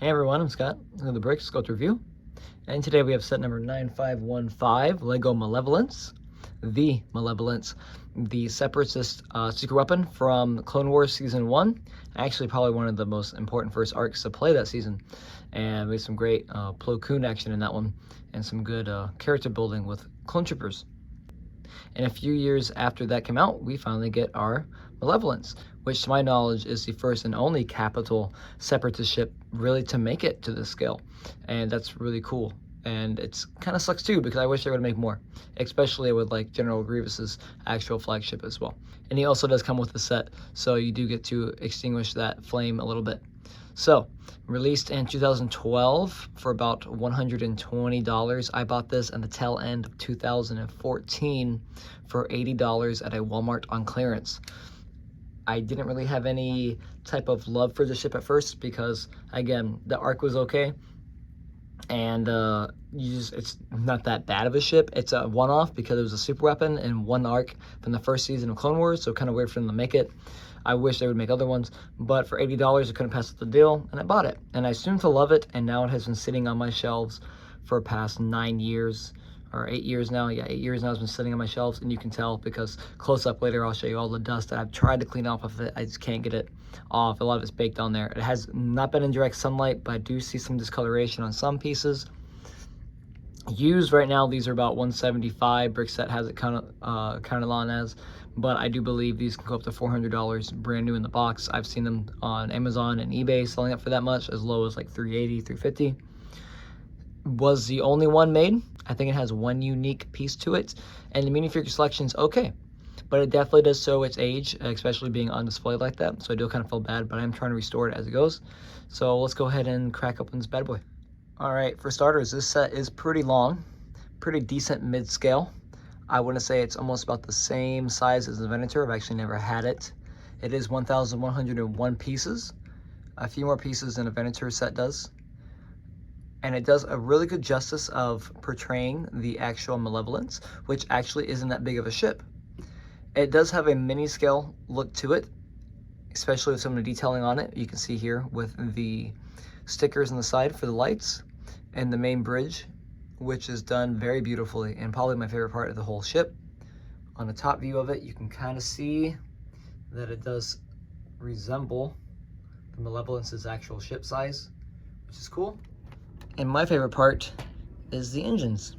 Hey everyone, I'm Scott. Look at the bricks, Sculpt Review. And today we have set number 9515, Lego Malevolence. The Malevolence, the Separatist secret weapon from Clone Wars Season 1. Actually, probably one of the most important first arcs to play that season. And we had some great Plo Koon action in that one, and some good character building with clone troopers. And a few years after that came out, we finally get our Malevolence, which to my knowledge is the first and only capital Separatist ship really to make it to this scale. And that's really cool. And it's kind of sucks too, because I wish they would make more, especially with like General Grievous's actual flagship as well. And he also does come with a set, so you do get to extinguish that flame a little bit. So, released in 2012 for about $120. I bought this at the tail end of 2014 for $80 at a Walmart on clearance. I didn't really have any type of love for the ship at first because, again, the arc was okay. And it's not that bad of a ship. It's a one-off because it was a super weapon in one arc from the first season of Clone Wars, so kind of weird for them to make it. I wish they would make other ones, but for $80, I couldn't pass up the deal, and I bought it. And I seem to love it, and now it has been sitting on my shelves for past 9 years, or 8 years now. Yeah, 8 years now it's been sitting on my shelves, and you can tell because close up later I'll show you all the dust that I've tried to clean off of it. I just can't get it off. A lot of it's baked on there. It has not been in direct sunlight, but I do see some discoloration on some pieces. Used right now, these are about $175. Brickset has it counted on as, but I do believe these can go up to $400 brand new in the box. I've seen them on Amazon and eBay selling up for that much, as low as like $380, $350. Was the only one made. I think it has one unique piece to it, and the minifigure selection's okay, but it definitely does show its age, especially being on display like that. So I do kind of feel bad, but I'm trying to restore it as it goes. So let's go ahead and crack open this bad boy. All right, for starters, this set is pretty long, pretty decent mid-scale. I want to say it's almost about the same size as the Venator. I've actually never had it. It is 1,101 pieces, a few more pieces than a Venator set does. And it does a really good justice of portraying the actual Malevolence, which actually isn't that big of a ship. It does have a mini-scale look to it, especially with some of the detailing on it. You can see here with the stickers on the side for the lights and the main bridge, which is done very beautifully and probably my favorite part of the whole ship. On the top view of it, you can kind of see that it does resemble the Malevolence's actual ship size, which is cool. And my favorite part is the engines,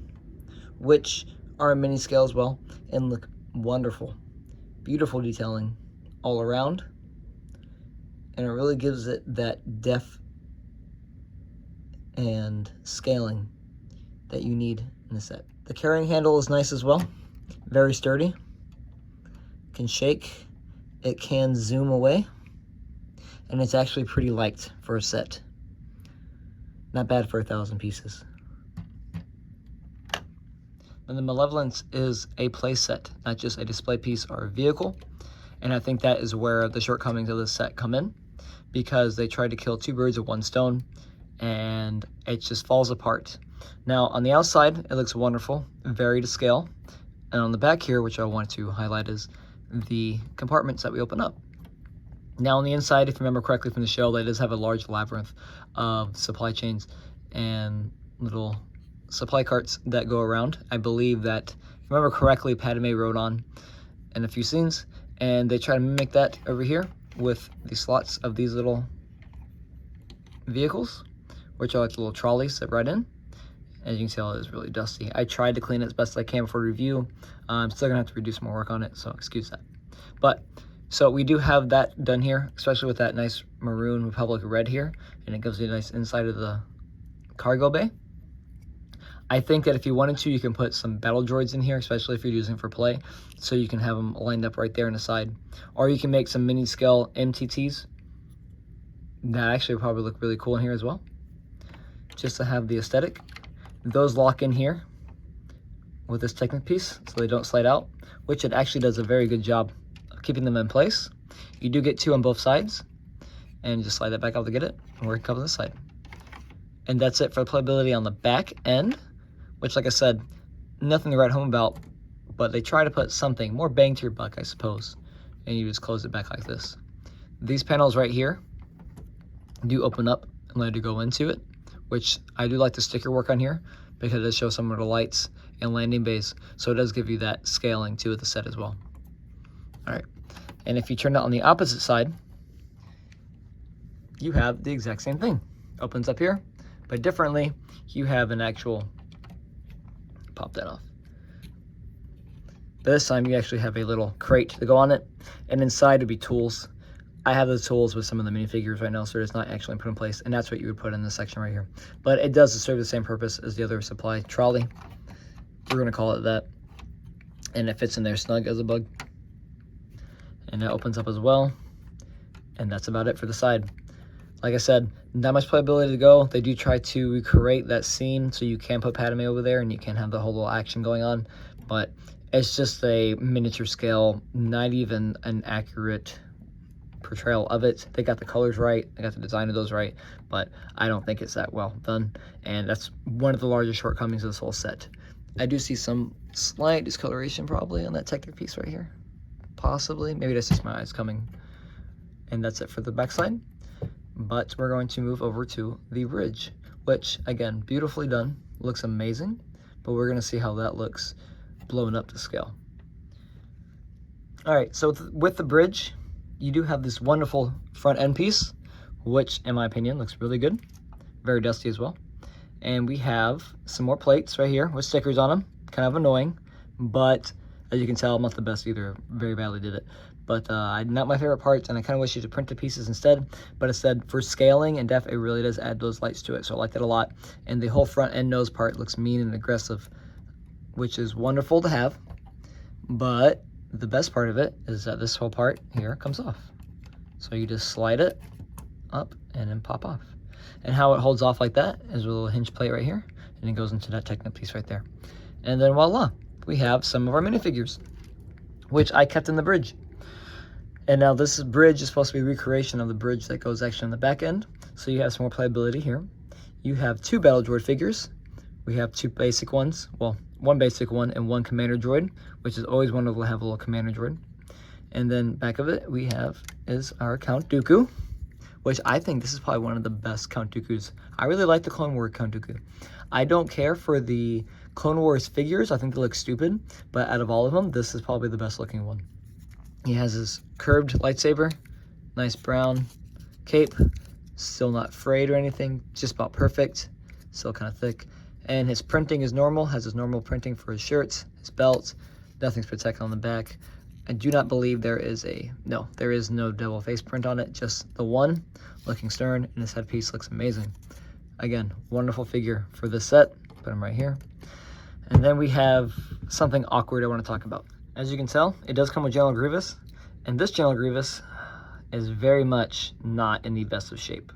which are a mini scale as well and look wonderful. Beautiful detailing all around, and it really gives it that depth and scaling that you need in a set. The carrying handle is nice as well, very sturdy. Can shake, it can zoom away, and it's actually pretty light for a set. Not bad for 1,000 pieces. And the Malevolence is a playset, not just a display piece or a vehicle. And I think that is where the shortcomings of this set come in, because they tried to kill two birds with one stone, and it just falls apart. Now, on the outside, it looks wonderful, very to scale. And on the back here, which I want to highlight, is the compartments that we open up. Now, on the inside, if you remember correctly from the show, they does have a large labyrinth of supply chains and little supply carts that go around. I believe that, if you remember correctly, Padme rode on in a few scenes, and they try to mimic that over here with the slots of these little vehicles, which are like the little trolleys that ride in. As you can tell, it is really dusty. I tried to clean it as best I can before review. I'm still gonna have to reduce more work on it, so excuse that. But so we do have that done here, especially with that nice maroon Republic red here, and it gives you a nice inside of the cargo bay. I think that if you wanted to, you can put some battle droids in here, especially if you're using for play, so you can have them lined up right there on the side. Or you can make some mini scale MTTs that actually probably look really cool in here as well, just to have the aesthetic. Those lock in here with this Technic piece so they don't slide out, which it actually does a very good job of keeping them in place. You do get two on both sides, and just slide that back out to get it, or it covers this side. And that's it for the playability on the back end, which, like I said, nothing to write home about, but they try to put something more bang to your buck, I suppose, and you just close it back like this. These panels right here do open up and let it go into it, which I do like the sticker work on here because it does show some of the lights and landing bays, so it does give you that scaling to the set as well. All right, and if you turn it on the opposite side, you have the exact same thing. Opens up here, but differently, you have an actual, pop that off. But this time you actually have a little crate to go on it, and inside would be tools. I have the tools with some of the minifigures right now, so it's not actually put in place, and that's what you would put in this section right here. But it does serve the same purpose as the other supply trolley. We're gonna call it that. And it fits in there snug as a bug. And it opens up as well. And that's about it for the side. Like I said, not much playability to go. They do try to recreate that scene so you can put Padme over there and you can have the whole little action going on. But it's just a miniature scale, not even an accurate portrayal of it. They got the colors right, they got the design of those right, but I don't think it's that well done, and that's one of the largest shortcomings of this whole set. I do see some slight discoloration probably on that Technic piece right here, possibly. Maybe that's just my eyes coming. And that's it for the backside. But we're going to move over to the bridge, which again, beautifully done, looks amazing, but we're going to see how that looks blown up to scale. All right, so with the bridge, you do have this wonderful front end piece, which in my opinion looks really good, very dusty as well. And we have some more plates right here with stickers on them, kind of annoying, but as you can tell, I'm not the best either, very badly did it. But not my favorite parts, and I kind of wish you to print the pieces instead, but instead for scaling and def, it really does add those lights to it, so I like that a lot. And the whole front end nose part looks mean and aggressive, which is wonderful to have, but the best part of it is that this whole part here comes off. So you just slide it up and then pop off. And how it holds off like that is with a little hinge plate right here, and it goes into that Technic piece right there. And then voila, we have some of our minifigures, which I kept in the bridge. And now this bridge is supposed to be a recreation of the bridge that goes actually on the back end. So you have some more playability here. You have 2 Battle Droid figures. We have 2 basic ones, well, 1 basic one and 1 Commander Droid, which is always wonderful to have a little Commander Droid. And then back of it, we have is our Count Dooku, which I think this is probably one of the best Count Dookus. I really like the Clone Wars Count Dooku. I don't care for the Clone Wars figures. I think they look stupid, but out of all of them, this is probably the best looking one. He has his curved lightsaber, nice brown cape, still not frayed or anything, just about perfect, still kind of thick. And his printing is normal, has his normal printing for his shirts, his belts, nothing's protected on the back. I do not believe there is no devil face print on it, just the one, looking stern, and his headpiece looks amazing. Again, wonderful figure for this set, put him right here. And then we have something awkward I want to talk about. As you can tell, it does come with General Grievous, and this General Grievous is very much not in the best of shape.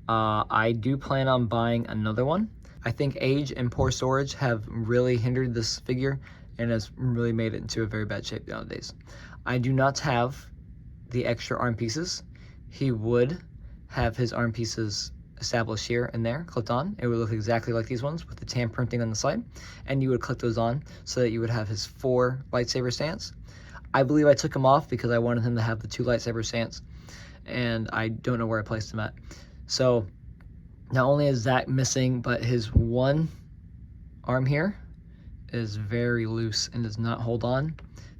I do plan on buying another one. I think age and poor storage have really hindered this figure and has really made it into a very bad shape nowadays. I do not have the extra arm pieces. He would have his arm pieces established here and there, clipped on. It would look exactly like these ones with the tan printing on the side, and you would clip those on so that you would have his 4 lightsaber stance. I believe I took him off because I wanted him to have the 2 lightsaber stance, and I don't know where I placed him at. So not only is that missing, but his one arm here is very loose and does not hold on.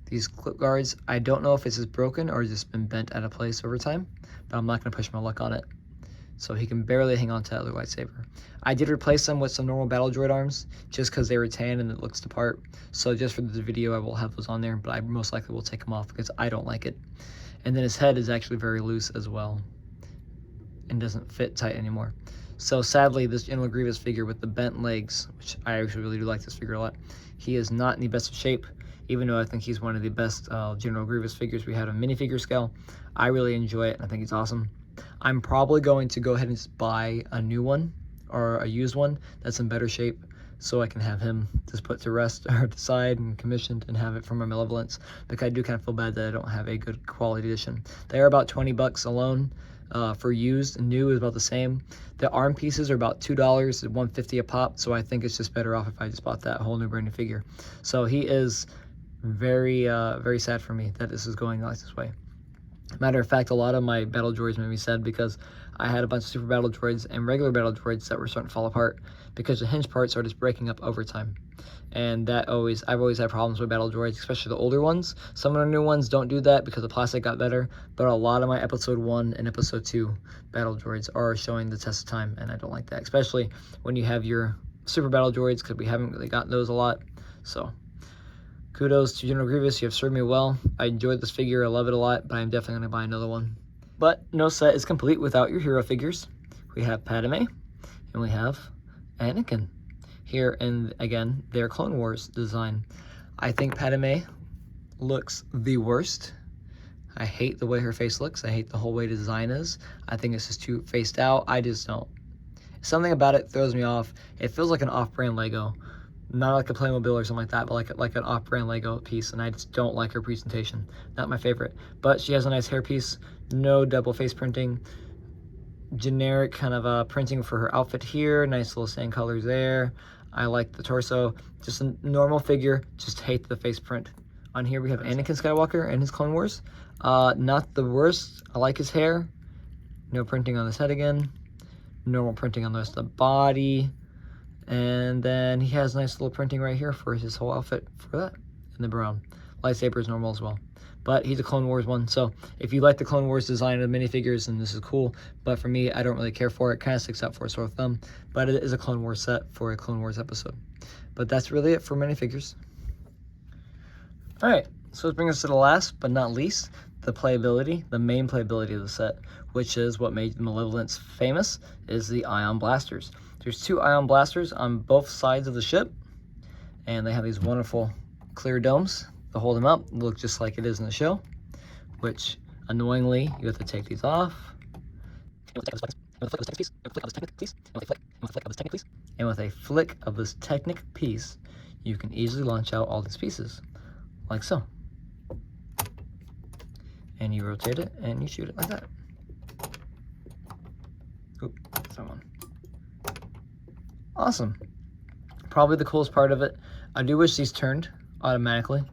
These clip guards, I don't know if it's just broken or just been bent out of place over time, but I'm not going to push my luck on it. So he can barely hang on to that other lightsaber. I did replace them with some normal Battle Droid arms just because they were tan and it looks the part. So just for the video, I will have those on there, but I most likely will take them off because I don't like it. And then his head is actually very loose as well and doesn't fit tight anymore. So sadly, this General Grievous figure with the bent legs, which I actually really do like this figure a lot, he is not in the best of shape, even though I think he's one of the best General Grievous figures we had on minifigure scale. I really enjoy it, and I think he's awesome. I'm probably going to go ahead and just buy a new one or a used one that's in better shape so I can have him just put to rest or to side and commissioned and have it for my Malevolence, because I do kind of feel bad that I don't have a good quality edition. They are about 20 bucks alone for used, and new is about the same. The arm pieces are about $2 at $1.50 a pop, so I think it's just better off if I just bought that whole new brand new figure. So he is very, very sad for me that this is going like this way. Matter of fact, a lot of my Battle Droids made me sad because I had a bunch of super battle droids and regular battle droids that were starting to fall apart because the hinge parts are just breaking up over time. And I've always had problems with battle droids, especially the older ones. Some of the new ones don't do that because the plastic got better, but a lot of my episode 1 and episode 2 battle droids are showing the test of time, and I don't like that, especially when you have your super battle droids, because we haven't really gotten those a lot. So kudos to General Grievous, you have served me well. I enjoyed this figure, I love it a lot, but I'm definitely going to buy another one. But no set is complete without your hero figures. We have Padme, and we have Anakin here, and again, their Clone Wars design. I think Padme looks the worst. I hate the way her face looks. I hate the whole way the design is. I think it's just too faced out. I just don't. Something about it throws me off. It feels like an off-brand Lego. Not like a Playmobil or something like that, but like an off-brand Lego piece, and I just don't like her presentation. Not my favorite. But she has a nice hairpiece, no double face printing, generic kind of printing for her outfit here, nice little sand colors there. I like the torso, just a normal figure, just hate the face print. On here we have Anakin Skywalker and his Clone Wars. Not the worst, I like his hair. No printing on his head again. Normal printing on the rest of the body. And then he has nice little printing right here for his whole outfit for that, in the brown. Lightsaber is normal as well. But he's a Clone Wars one, so if you like the Clone Wars design of the minifigures, then this is cool. But for me, I don't really care for it. Kind of sticks out for a sore thumb, but it is a Clone Wars set for a Clone Wars episode. But that's really it for minifigures. All right, so let's bring us to the last but not least, the playability, the main playability of the set, which is what made Malevolence famous, is the ion blasters. There's 2 ion blasters on both sides of the ship, and they have these wonderful clear domes to hold them up. They look just like it is in the show, which annoyingly you have to take these off. And with a flick of this Technic piece, you can easily launch out all these pieces, like so. And you rotate it and you shoot it like that. Oop, someone. Awesome. Probably the coolest part of it. I do wish these turned automatically,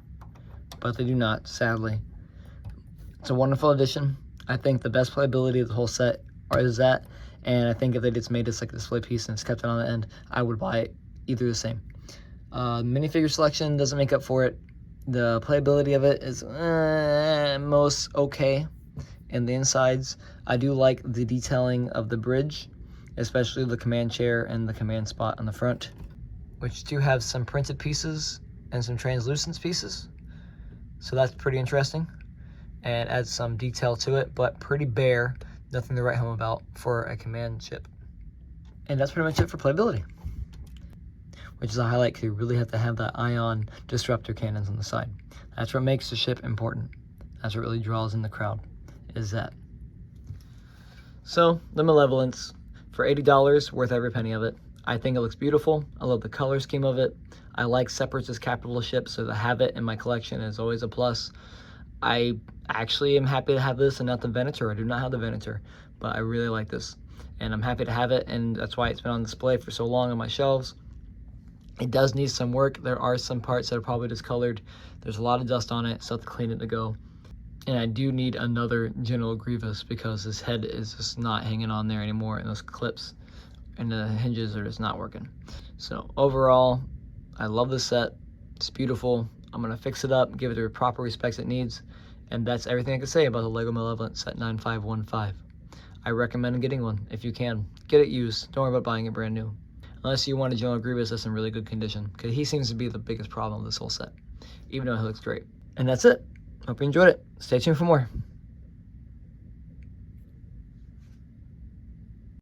but they do not, sadly. It's a wonderful addition. I think the best playability of the whole set is that, and I think if they just made this like a display piece and just kept it on the end, I would buy it either the same. Minifigure selection doesn't make up for it. The playability of it is most okay. And the insides, I do like the detailing of the bridge, especially the command chair and the command spot on the front, which do have some printed pieces and some translucent pieces. So that's pretty interesting and adds some detail to it, but pretty bare. Nothing to write home about for a command ship. And that's pretty much it for playability, which is a highlight because you really have to have that ion disruptor cannons on the side. That's what makes the ship important. That's what really draws in the crowd, is that. So the Malevolence, for $80, worth every penny of it. I think it looks beautiful. I love the color scheme of it. I like Separatist capital ships, so to have it in my collection is always a plus. I actually am happy to have this and not the Venator. I do not have the Venator, but I really like this. And I'm happy to have it, and that's why it's been on display for so long on my shelves. It does need some work. There are some parts that are probably discolored. There's a lot of dust on it, so I have to clean it to go. And I do need another General Grievous because his head is just not hanging on there anymore, and those clips and the hinges are just not working. So overall, I love this set. It's beautiful. I'm gonna fix it up, give it the proper respects it needs, and that's everything I can say about the LEGO Malevolence set 9515. I recommend getting one if you can. Get it used. Don't worry about buying it brand new. Unless you want a General Grievous that's in really good condition, because he seems to be the biggest problem of this whole set, even though he looks great. And that's it. Hope you enjoyed it. Stay tuned for more.